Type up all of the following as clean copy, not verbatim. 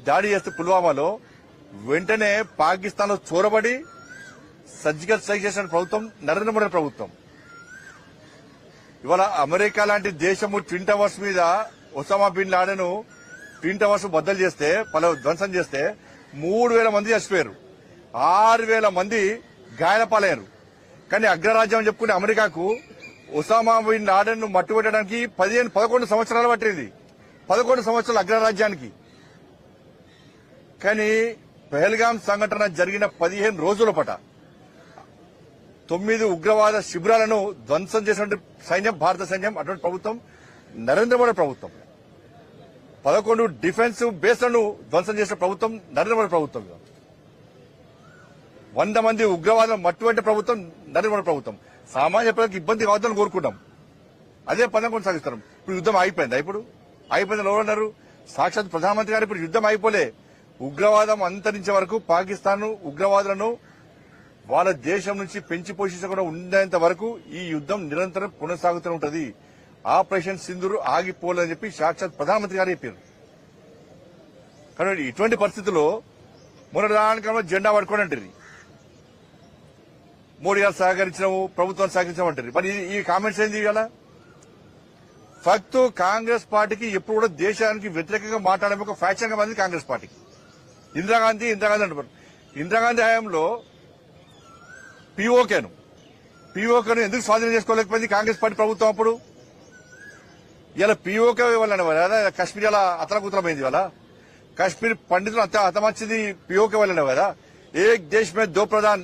దాడి చేస్తే పుల్వామాలో వెంటనే పాకిస్తాన్ లో చొరబడి సర్జికల్ స్ట్రైక్ చేసిన ప్రభుత్వం నరేంద్ర మోడీ ప్రభుత్వం. ఇవాళ అమెరికా లాంటి దేశము ట్విన్ టవర్స్ మీద Osama bin Laden twin towers బద్దలు చేస్తే ధ్వంసం చేస్తే 3,000 మంది చచ్చిపోయారు, 6,000 మంది గాయాలపాలయ్యారు. కానీ అగ్రరాజ్యం అని చెప్పుకునే అమెరికాకు ఒసామా బిన్ లాడెన్ ను మట్టుబెట్టడానికి 11 సంవత్సరాలు పట్టింది. 11 సంవత్సరాలు అగ్రరాజ్యానికి. కానీ పెహల్గాం సంఘటన జరిగిన 15 రోజుల పాట 9 ఉగ్రవాద శిబిరాలను ధ్వంసం చేసిన సైన్యం భారత సైన్యం, అటువంటి ప్రభుత్వం నరేంద్ర మోడీ ప్రభుత్వం. 11 డిఫెన్స్ బేస్లను ధ్వంసం చేసిన ప్రభుత్వం నరేంద్ర మోడీ ప్రభుత్వం. 100 మంది ఉగ్రవాదులను మట్టుబట్టే ప్రభుత్వం నరేంద్ర మోడీ ప్రభుత్వం. సామాన్య ప్రజలకు ఇబ్బంది కావద్దని కోరుకుంటాం, అదే పదం కొనసాగిస్తారు. ఇప్పుడు యుద్ధం అయిపోయిందా? ఇప్పుడు అయిపోయింది. ఎవరన్నారు? సాక్షాత్ ప్రధానమంత్రి గారు ఇప్పుడు యుద్ధం అయిపోలే. ఉగ్రవాదం అంతరించే వరకు పాకిస్తాన్ ఉగ్రవాదులను వాళ్ళ దేశం నుంచి పెంచి పోషించకుండా ఉండేంత వరకు ఈ యుద్ధం నిరంతరం కొనసాగుతూనే ఉంటది. ఆపరేషన్ సింధూర్ ఆగిపోలేదని చెప్పి సాక్షాత్ ప్రధానమంత్రి గారు చెప్పారు. కానీ ఇటువంటి పరిస్థితుల్లో మొన్నటిదానికన్నా జెండా పట్టుకోని అంటారు, మోడీ గారు సహకరించినాము, ప్రభుత్వం సహకరించామంటారు. మరి ఈ కామెంట్స్ ఏంది? కదా ఫక్తు కాంగ్రెస్ పార్టీకి ఎప్పుడు కూడా దేశానికి వ్యతిరేకంగా మాట్లాడే ఒక ఫ్యాక్షన్ గా మారింది కాంగ్రెస్ పార్టీకి. ఇందిరాగాంధీ అంటారు. ఇందిరాగాంధీ హయాంలో పీఓకేను ఎందుకు స్వాధీనం చేసుకోలేకపోయింది కాంగ్రెస్ పార్టీ ప్రభుత్వం? అప్పుడు ఇలా పీఓకే వల్ల కదా కశ్మీర్ అలా అతలకుతలమైంది. వాళ్ళ కశ్మీర్ పండితులు అంత హతమర్చింది పీఓకే వల్లనే కదా. ఏక్ దేశ్ మే దో ప్రధాన్,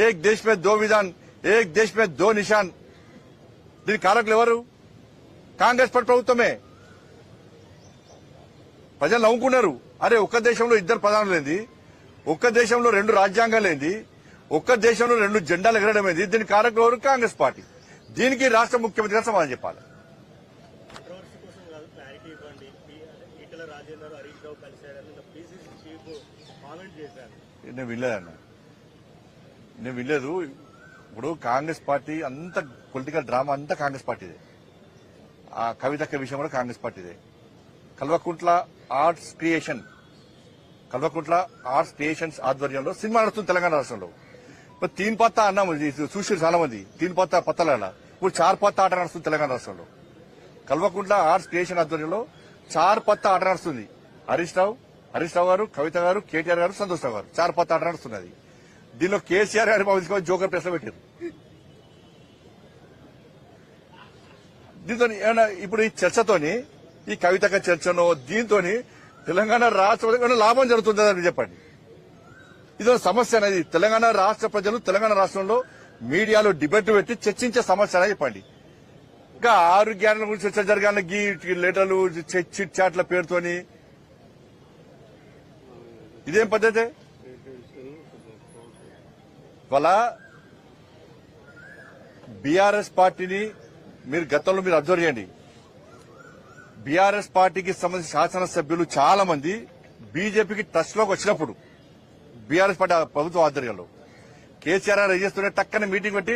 ఏక్ దేశ్ మే దో విధాన్, ఏక్ దేశ్ మే దో నిషాన్. దీని కారకులు ఎవరు? కాంగ్రెస్ పార్టీ ప్రభుత్వమే. ప్రజలు నవ్వుకున్నారు. అరే ఒక్క దేశంలో 2 ప్రధానులు ఏంది, ఒక్క దేశంలో 2 రాజ్యాంగాలు ఏంది, ఒక్క దేశంలో 2 జెండాలు ఎగరడం ఏంది? దీనికి కారకులు ఎవరు? కాంగ్రెస్ పార్టీ. దీనికి రాష్ట్ర ముఖ్యమంత్రి గారు సమాధానం చెప్పాలి. నేను వినలేదు. ఇప్పుడు కాంగ్రెస్ పార్టీ అంత పొలిటికల్ డ్రామా అంతా కాంగ్రెస్ పార్టీదే. ఆ కవితక్క విషయం కూడా కాంగ్రెస్ పార్టీదే. కల్వకుంట్ల ఆర్ట్స్ క్రియేషన్స్ ఆధ్వర్యంలో సినిమా నడుస్తుంది తెలంగాణ రాష్ట్రంలో. ఇప్పుడు 3 పత్తా అన్నాము చూసి చాలా మంది. 3 పత్తాల ఇప్పుడు 4 పత్తా ఆట నడుస్తుంది తెలంగాణ రాష్ట్రంలో. కల్వకుంట్ల ఆర్ట్స్ క్రియేషన్ ఆధ్వర్యంలో 4 పత్తా ఆట నడుస్తుంది. హరీష్ రావు గారు, కవిత గారు, కేటీఆర్ గారు, సంతోష్ రావు గారు 4 పత్తా ఆట నడుస్తున్నది. దీనిలో కేసీఆర్ గారి తీసుకొని జోకర్ ప్రెస్ లో పెట్టారు. దీంతో ఇప్పుడు ఈ చర్చతోని, ఈ కవితక చర్చనో దీంతో తెలంగాణ రాష్ట్ర లాభం జరుగుతుందని చెప్పండి. ఇదో సమస్య అనేది. తెలంగాణ రాష్ట్ర ప్రజలు తెలంగాణ రాష్ట్రంలో మీడియాలో డిబేట్ పెట్టి చర్చించే సమస్య అనేది చెప్పండి. ఇంకా 6 గ్యారెంటీల గురించి చర్చ జరగాలని గీ లెటర్లు చిట్ చాట్ల పేరుతోని ఇదేం పద్ధతి? వాళ్ళ బీఆర్ఎస్ పార్టీని గతంలో మీరు అబ్జర్వ్ చేయండి. బీఆర్ఎస్ పార్టీకి సంబంధించిన శాసనసభ్యులు చాలా మంది బీజేపీకి టచ్ లోకి వచ్చినప్పుడు బీఆర్ఎస్ పార్టీ ప్రభుత్వ ఆధ్వర్యంలో కేసీఆర్ గారు చేస్తుంటే టక్కన మీటింగ్ పెట్టి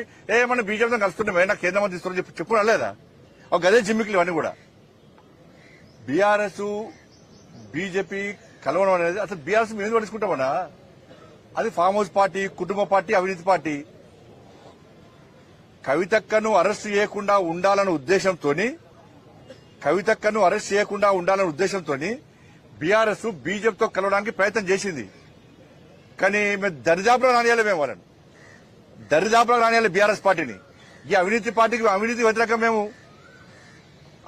మనం బీజేపీతో కలుస్తున్నామే, నాకు కేంద్ర మంత్రి ఇస్తున్నా చెప్పుకున్నా లేదా? ఒక గదే జిమ్మికులు ఇవన్నీ కూడా. బీఆర్ఎస్ బీజేపీ కలవడం అనేది అసలు బీఆర్ఎస్ మేము ఎందుకు పట్టించుకుంటామన్నా? అది ఫామ్ హౌస్ పార్టీ, కుటుంబ పార్టీ, అవినీతి పార్టీ. కవితక్కను అరెస్ట్ చేయకుండా ఉండాలన్న ఉద్దేశంతో బీఆర్ఎస్ బీజేపీతో కలవడానికి ప్రయత్నం చేసింది. కానీ మేము దరిదాపులో రానియాలి, వాళ్ళని దరిదాపులో రానియాలి బీఆర్ఎస్ పార్టీని. ఈ అవినీతి పార్టీకి అవినీతి వ్యతిరేకం. మేము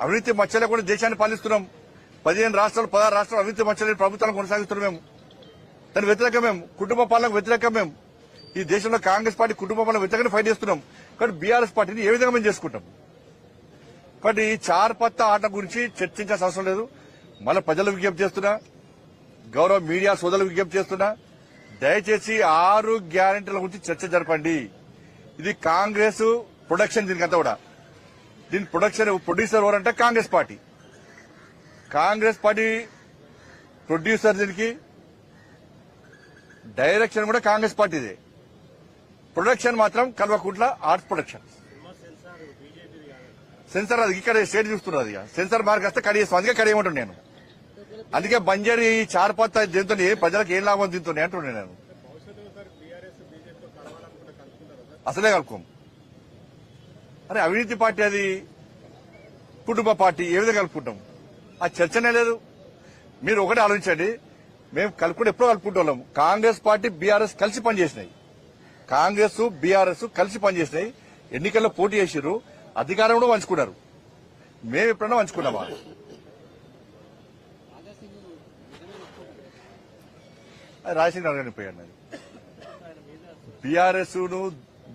అవినీతి మచ్చలేకుండా దేశాన్ని పాలిస్తున్నాం. 16 రాష్ట్రాలు 16 రాష్ట్రాలు అవినీతి మచ్చలేని ప్రభుత్వాలను కొనసాగిస్తున్నాం. మేము దాని వ్యతిరేకం. మేము కుటుంబ పాలనకు వ్యతిరేకం. మేము ఈ దేశంలో కాంగ్రెస్ పార్టీ కుటుంబ పాలన వ్యతిరేకంగా ఫైట్ చేస్తున్నాం. కానీ బీఆర్ఎస్ పార్టీని ఏ విధంగా మేము చేసుకుంటాం? కాబట్టి ఈ 4 పత్తా ఆట గురించి చర్చించాల్సిన అవసరం లేదు. మళ్ళీ ప్రజలకు విజ్ఞప్తి చేస్తున్నా, గౌరవ మీడియా సోదరులకు విజ్ఞప్తి చేస్తున్నా, దయచేసి 6 గ్యారెంటీల గురించి చర్చ జరపండి. ఇది కాంగ్రెస్ ప్రొడక్షన్. దీనికంతా కూడా దీని ప్రొడ్యూసర్ ఎవరంటే Congress party. Congress party producer, దీనికి డైరెక్షన్ కూడా కాంగ్రెస్ పార్టీదే. ప్రొడక్షన్ మాత్రం కల్వకుంట్ల ఆర్ట్స్ ప్రొడక్షన్. సెన్సార్ అది ఇక్కడ స్టేట్ చూస్తున్నది సెన్సార్ మార్క్ వస్తే కడిగేస్తాం అందుకే కడిగేయమంటాను నేను అందుకే బంజారీ ఈ చార్పత్త దీంతో ప్రజలకు ఏం లాభం దీంతో అంటున్నాను నేను అసలే కలుపుకోం అరే అవినీతి పార్టీ అది కుటుంబ పార్టీ ఏ విధంగా కలుపుకుంటాం ఆ చర్చనే లేదు మీరు ఒకటే ఆలోచించండి మేము కలుపుకుంటే ఎప్పుడో కలుపుకుంటాం కాంగ్రెస్ పార్టీ బీఆర్ఎస్ కలిసి పనిచేసినాయి కాంగ్రెస్ బీఆర్ఎస్ కలిసి పనిచేసినాయి ఎన్నికల్లో పోటీ చేసిర్రు అధికారం కూడా పంచుకున్నారు మేము ఎప్పుడన్నా పంచుకున్నామా రాజశేఖర గారిని పోయాను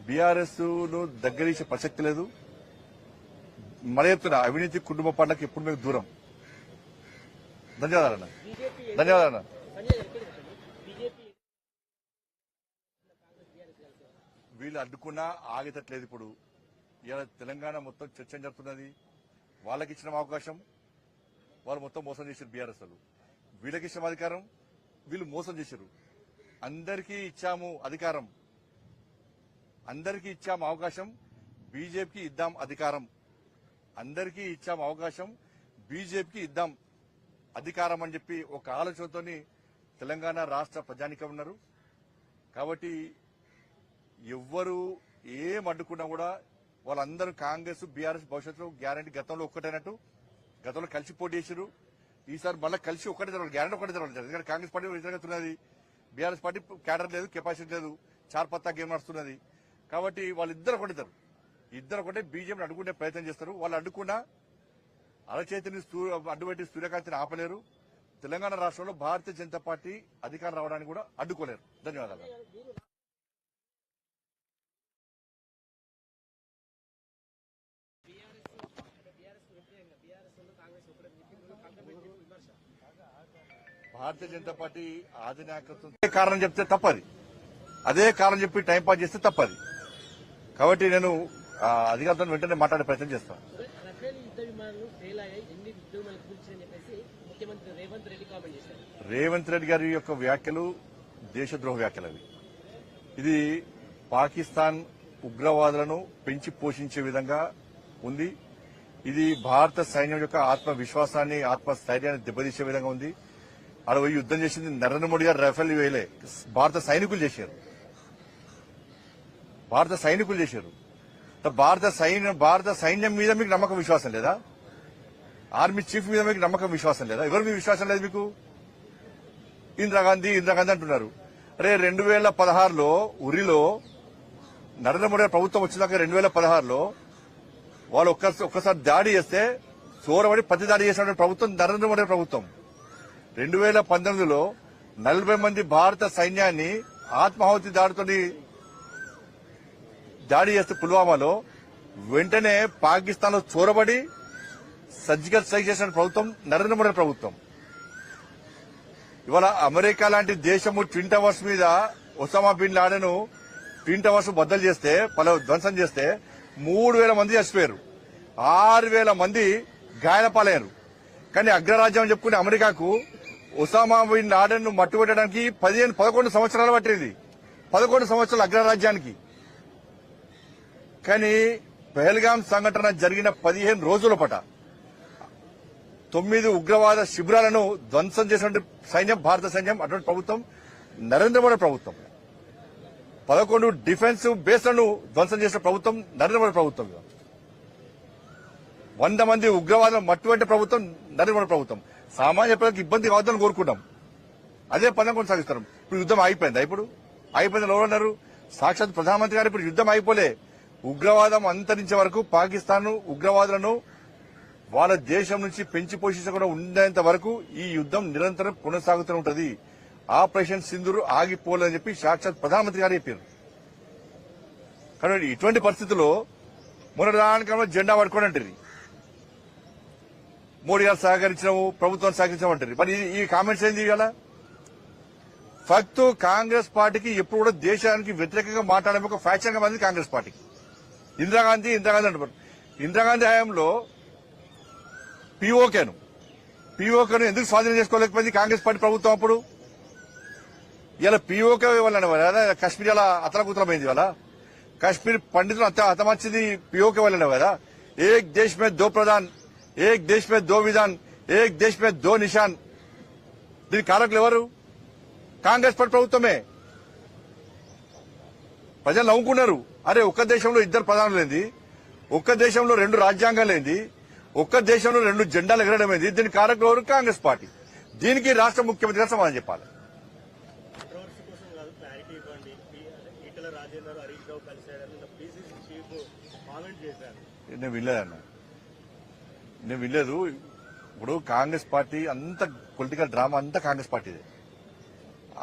బీఆర్ఎస్ ను దగ్గరీసే ప్రసక్తి లేదు మళ్ళీ చెప్తున్నా అవినీతి కుటుంబ పార్టీలకు ఎప్పుడు మేము దూరం ధన్యవాదాలన్న వీళ్ళు అడ్డుకున్నా ఆగేటట్లేదు ఇప్పుడు ఇలా తెలంగాణ మొత్తం చర్చ జరుగుతున్నది వాళ్ళకి ఇచ్చిన అవకాశం వాళ్ళు మొత్తం మోసం చేశారు బీఆర్ఎస్ వాళ్ళు వీళ్ళకి ఇచ్చిన అధికారం వీళ్ళు మోసం చేశారు అందరికీ ఇచ్చాము అధికారం అందరికీ ఇచ్చాము అవకాశం బీజేపీకి ఇద్దాం అధికారం అందరికీ ఇచ్చాము అవకాశం బీజేపీకి ఇద్దాం అధికారం అని చెప్పి ఒక ఆలోచనతోని తెలంగాణ రాష్ట్ర ప్రజానికం ఉన్నారు కాబట్టి ఎవ్వరు ఏం అడ్డుకున్నా కూడా వాళ్ళందరూ కాంగ్రెస్ బీఆర్ఎస్ భవిష్యత్తులో గ్యారంటీ గతంలో ఒక్కటైనట్టు గతంలో కలిసి పోటీ చేశారు ఈసారి మళ్ళీ కలిసి ఒక్కటే జరగదు గ్యారంటీ ఒకటే జరగదు ఎందుకంటే కాంగ్రెస్ పార్టీ జరుగుతున్నది బీఆర్ఎస్ పార్టీ క్యాడర్ లేదు కెపాసిటీ లేదు చార్పత్తా గేమ్ నడుస్తున్నది కాబట్టి వాళ్ళిద్దరు ఒకటిద్దరు ఇద్దరు ఒకటే బీజేపీని అడ్డుకునే ప్రయత్నం చేస్తారు వాళ్ళు అడ్డుకున్నా అరచేతిని అడ్డుపెట్టి సూర్యకాంతిని ఆపలేరు తెలంగాణ రాష్ట్రంలో భారతీయ జనతా పార్టీ అధికారం రావడానికి కూడా అడ్డుకోలేరు ధన్యవాదాలు భారతీయ జనతా పార్టీ అధినాయకత్వం కారణం చెప్తే తప్పది అదే కారణం చెప్పి టైంపాస్ చేస్తే తప్పది కాబట్టి నేను అధికారులతో వెంటనే మాట్లాడే ప్రయత్నం చేస్తాను రేవంత్ రెడ్డి గారి యొక్క వ్యాఖ్యలు దేశద్రోహ వ్యాఖ్యలు అవి ఇది పాకిస్తాన్ ఉగ్రవాదులను పెంచి పోషించే విధంగా ఉంది ఇది భారత సైన్యం యొక్క ఆత్మవిశ్వాసాన్ని ఆత్మస్థైర్యాన్ని దెబ్బతీసే విధంగా ఉంది ఆడ పోయి యుద్దం చేసింది నరేంద్ర మోడీ గారు రఫేల్ వేయలే భారత సైనికులు చేశారు భారత సైన్యం మీద మీకు నమ్మకం విశ్వాసం లేదా ఆర్మీ చీఫ్ మీద మీకు నమ్మకం విశ్వాసం లేదా ఎవరు మీకు విశ్వాసం లేదు మీకు ఇందిరాగాంధీ అంటున్నారు అరే 2016లో ఉరిలో నరేంద్ర మోడీ ప్రభుత్వం వచ్చినాక 2016లో వాళ్ళు ఒక్కసారి దాడి చేస్తే చోరబడి ప్రతి దాడి చేసిన ప్రభుత్వం నరేంద్ర మోడీ ప్రభుత్వం 2019లో 40 మంది భారత సైన్యాన్ని ఆత్మాహుతి దాడి చేస్తే పుల్వామాలో వెంటనే పాకిస్తాన్ లో చోరబడి సర్జికల్ స్ట్రైక్ చేసిన ప్రభుత్వం నరేంద్ర మోడీ ప్రభుత్వం ఇవాళ అమెరికా లాంటి దేశము ట్విన్ టవర్స్ మీద Osama bin Laden twin towers బద్దలు చేస్తే ధ్వంసం చేస్తే 3,000 మంది చచ్చిపోయారు 6,000 మంది గాయాల పాలయ్యారు కానీ అగ్రరాజ్యం చెప్పుకునే అమెరికాకు ఒసామా బిన్ లాడెన్ మట్టుపెట్టడానికి 11 సంవత్సరాలు పట్టింది 11 సంవత్సరాలు అగ్రరాజ్యానికి కానీ పహల్గాం సంఘటన జరిగిన 15 రోజుల పాట 9 ఉగ్రవాద శిబిరాలను ధ్వంసం చేసిన సైన్యం భారత సైన్యం అటువంటి ప్రభుత్వం నరేంద్ర మోడీ ప్రభుత్వం 11 డిఫెన్స్ బేస్లను ధ్వంసం చేసిన ప్రభుత్వం నరేంద్ర మోడీ ప్రభుత్వం 100 మంది ఉగ్రవాదులను మట్టుబట్టే ప్రభుత్వం నరేంద్ర మోడీ ప్రభుత్వం సామాన్య ప్రజలకు ఇబ్బంది కావద్దని కోరుకుంటాం అదే పదం కొనసాగిస్తారు ఇప్పుడు యుద్దం అయిపోయిందా అయిపోయింది ఎవరున్నారు సాక్షాత్ ప్రధానమంత్రి గారు ఇప్పుడు యుద్దం అయిపోలే ఉగ్రవాదం అంతరించే వరకు పాకిస్తాన్ ఉగ్రవాదులను వాళ్ళ దేశం నుంచి పెంచి పోషించకుండా ఉండేంత వరకు ఈ యుద్దం నిరంతరం కొనసాగుతూ ఉంటది ఆపరేషన్ సింధూర్ ఆగిపోలేదని చెప్పి సాక్షాత్ ప్రధానమంత్రి గారు చెప్పారు కానీ ఇటువంటి పరిస్థితుల్లో మొన్నటి జెండా పట్టుకోనంటారు మోడీ గారు సహకరించడం ప్రభుత్వాన్ని సహకరించమంటారు మరి ఈ కామెంట్స్ ఏంది ఇవాళ ఫక్త్ కాంగ్రెస్ పార్టీకి ఎప్పుడు కూడా దేశానికి వ్యతిరేకంగా మాట్లాడే ఒక ఫ్యాక్షన్ గా మంది కాంగ్రెస్ పార్టీకి ఇందిరాగాంధీ అంటారు ఇందిరాగాంధీ హయాంలో పీఓకేను ఎందుకు స్వాధీనం చేసుకోలేకపోయింది కాంగ్రెస్ పార్టీ ప్రభుత్వం అప్పుడు ఇలా పీఓకే వల్ల కాశ్మీర్ ఇలా అతలకుతలమైంది ఇవాళ కాశ్మీర్ పండితులు హతమార్చింది పీఓకే వల్లనే కదా एक देश में दो प्रधान, एक देश में दो विधान, एक देश में दो निशान. దీని కారకులు ఎవరు? కాంగ్రెస్ పార్టీ ప్రభుత్వమే. ప్రజలు నవ్వుకున్నారు. అరే ఒక్క దేశంలో ఇద్దరు ప్రధానులేంది, ఒక్క దేశంలో రెండు రాజ్యాంగాలేంది, ఒక్క దేశంలో రెండు జెండాలు ఎగరడం ఏంది? దీని కారకులు ఎవరు? కాంగ్రెస్ పార్టీ. దీనికి రాష్ట్ర ముఖ్యమంత్రి గారు సమాధానం చెప్పాలి. నేను వినలేదన్న, నేను వినలేదు. ఇప్పుడు కాంగ్రెస్ పార్టీ అంత పొలిటికల్ డ్రామా అంతా కాంగ్రెస్ పార్టీదే.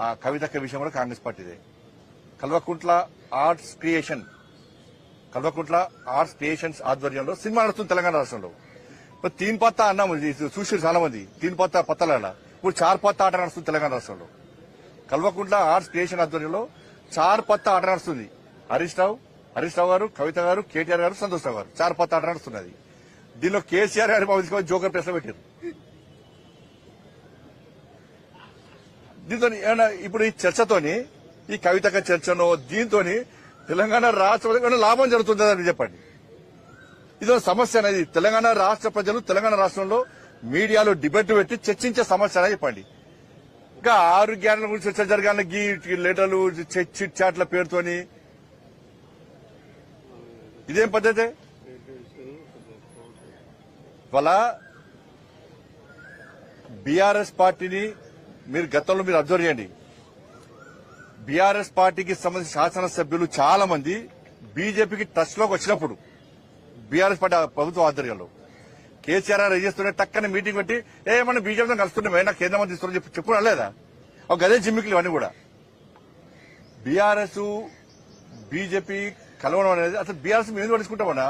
ఆ కవితక్క విషయం కూడా కాంగ్రెస్ పార్టీదే. కల్వకుంట్ల ఆర్ట్స్ క్రియేషన్స్ ఆధ్వర్యంలో సినిమా నడుస్తుంది తెలంగాణ రాష్ట్రంలో. ఇప్పుడు తీన్ పత్తా అన్నాము చూసి చాలా మంది, తీన్ పత్తా పత్తాల ఇప్పుడు చార్ పత్తా ఆట నడుస్తుంది తెలంగాణ రాష్ట్రంలో. కల్వకుంట్ల ఆర్ట్స్ క్రియేషన్ ఆధ్వర్యంలో చార్ పత్తా ఆట నడుస్తుంది. హరీష్ రావు గారు, కవిత గారు, కేటీఆర్ గారు, సంతోష్ రావు గారు చార్ పత్తా ఆట నడుస్తున్నది. దీనిలో కేసీఆర్ గారి తీసుకొని జోకర్ ప్రశ్న పెట్టారు. దీంతో ఇప్పుడు ఈ చర్చతోని, ఈ కవితక చర్చనో దీంతో తెలంగాణ రాష్ట్ర లాభం జరుగుతుందని చెప్పండి. ఇదో సమస్య అనేది. తెలంగాణ రాష్ట్ర ప్రజలు తెలంగాణ రాష్ట్రంలో మీడియాలో డిబేట్ పెట్టి చర్చించే సమస్య అనేది చెప్పండి. ఇంకా ఆరోగ్యాల గురించి చర్చ జరగాలని గీ లెటర్లు చిట్ చాట్ల పేరుతోని ఇదేం పద్ధతి? ఇవాళ బీఆర్ఎస్ పార్టీని మీరు గతంలో మీరు అబ్జర్వ్ చేయండి. బీఆర్ఎస్ పార్టీకి సంబంధించిన శాసనసభ్యులు చాలా మంది బీజేపీకి టచ్ లోకి వచ్చినప్పుడు బీఆర్ఎస్ పార్టీ ప్రభుత్వ ఆధ్వర్యంలో కేసీఆర్ గారు చేస్తుంటే టక్కని మీటింగ్ పెట్టి మనం బీజేపీతో కలుస్తున్నామే, నాకు కేంద్ర మంత్రి ఇస్తున్నా చెప్పుకోవడం లేదా? ఒక గదే జిమ్మికులు ఇవన్నీ కూడా. బీఆర్ఎస్ బీజేపీ కలవడం అనేది అసలు బీఆర్ఎస్ మేము ఎందుకు పట్టించుకుంటామన్నా?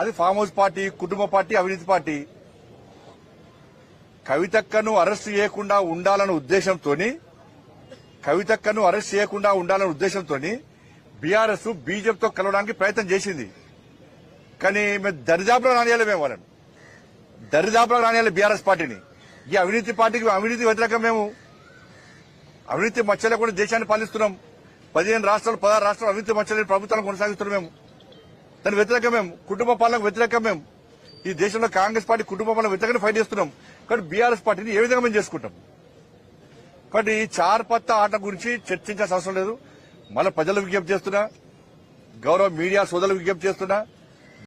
అది ఫామ్ హౌస్ పార్టీ, కుటుంబ పార్టీ, అవినీతి పార్టీ. కవితక్కను అరెస్ట్ చేయకుండా ఉండాలన్న ఉద్దేశంతో బీఆర్ఎస్ బీజేపీతో కలవడానికి ప్రయత్నం చేసింది. కానీ మేము దరిదాపులో రానియాలి, మేము వాళ్ళని దరిదాపులో రానియాలి బీఆర్ఎస్ పార్టీని. ఈ అవినీతి పార్టీకి అవినీతి వ్యతిరేకం. మేము అవినీతి మచ్చలేకుండా దేశాన్ని పాలిస్తున్నాం. 15 రాష్ట్రాలు 16 రాష్ట్రాలు అవినీతి మచ్చలేని ప్రభుత్వాలను కొనసాగిస్తున్నాం. మేము దాని వ్యతిరేకం. మేము కుటుంబ పాలనకు వ్యతిరేకం. మేము ఈ దేశంలో కాంగ్రెస్ పార్టీ కుటుంబ పాలన వ్యతిరేకంగా ఫైట్ చేస్తున్నాం. కానీ బీఆర్ఎస్ పార్టీని ఏ విధంగా మేము చేసుకుంటాం? కాబట్టి ఈ చార్ పత్తా ఆట గురించి చర్చించాల్సిన అవసరం లేదు. మళ్ళీ ప్రజలకు విజ్ఞప్తి చేస్తున్నా, గౌరవ మీడియా సోదరులకు విజ్ఞప్తి చేస్తున్నా,